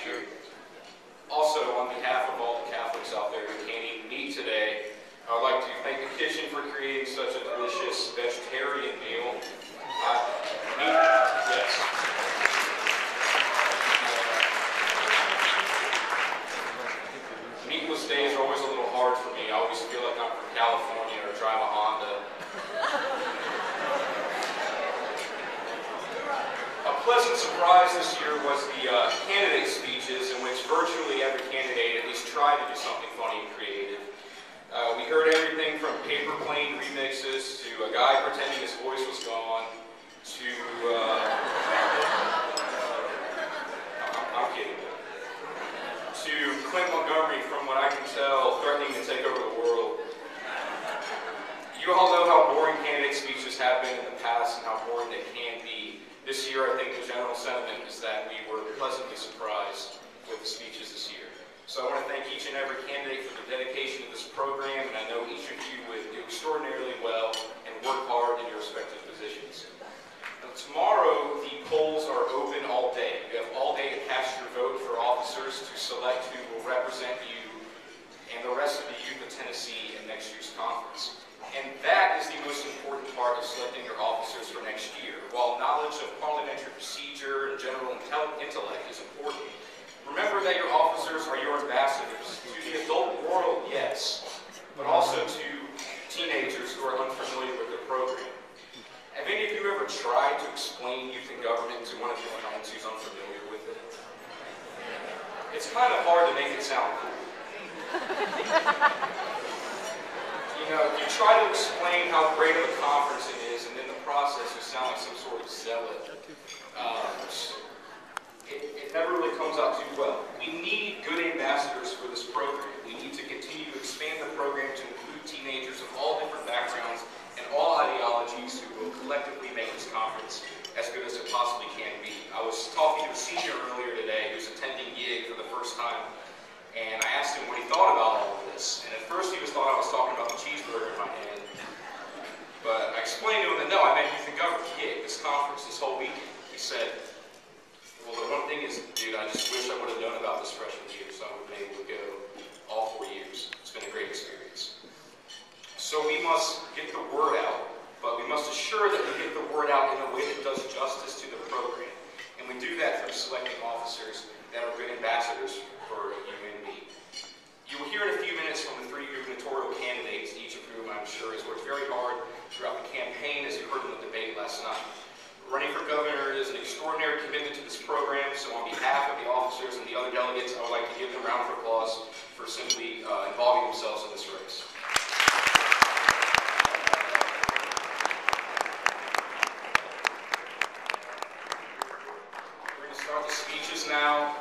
year. Also, on behalf of all the Catholics out there who can't eat meat today, I would like to thank the kitchen for creating such a delicious vegetarian meal. Yes. Meatless days are always a little hard for me. I always feel like I'm from California or drive a Honda. A pleasant surprise this year was the candidate speeches, in which virtually every candidate at least tried to do something funny and creative. We heard everything from paper plane remixes to a guy pretending his voice was gone to I'm kidding. To Clint Montgomery, from what I can tell, threatening to take over the world. You all know how boring candidate speeches have been in the past and how boring they can be. This year, I think the general sentiment is that we were pleasantly surprised with the speeches this year. So I want to thank each and every candidate for their dedication to this program, and I know each of you would do extraordinarily well and work hard in your respective positions. Now, tomorrow, the polls are open all day. You have all day to cast your vote for officers to select who will represent you and the rest of the youth of Tennessee in next year's conference. And that is the most important part of selecting your officers for next year. While knowledge of parliamentary procedure and general intellect is important, remember that your officers are your ambassadors to the adult world, yes, but also to teenagers who are unfamiliar with the program. Have any of you ever tried to explain youth and government to one of your friends who's unfamiliar with it? It's kind of hard to make it sound cool. You know, you try to explain how great of a conference it is, and in the process you sound like some sort of zealot. It never really comes out too well. We need good ambassadors for this program. We need to continue to expand the program to include teenagers of all different backgrounds and all ideologies who will collectively make this conference as good as it possibly can be. I was talking to a senior earlier today who's attending YIG for the first time, and I asked him what he thought about all of this. And at first he thought I was talking about the cheeseburger in my hand. But I explained to him that no, I meant youth and government, YIG, this conference, this whole weekend. He said, well, the one thing is, dude, I just wish I would have known about this freshman year, so I would have been able to go all 4 years. It's been a great experience. So we must get the word out, but we must assure that we get the word out in a way that does justice to the program. And we do that through selecting officers that are good ambassadors for UNB. You will hear in a few minutes from the 3 gubernatorial candidates, each of whom I'm sure has worked very hard throughout the campaign, as you heard in the debate last night. Running for governor is an extraordinary commitment to this program, so on behalf of the officers and the other delegates, I would like to give them a round of applause for simply involving themselves in this race. We're going to start the speeches now.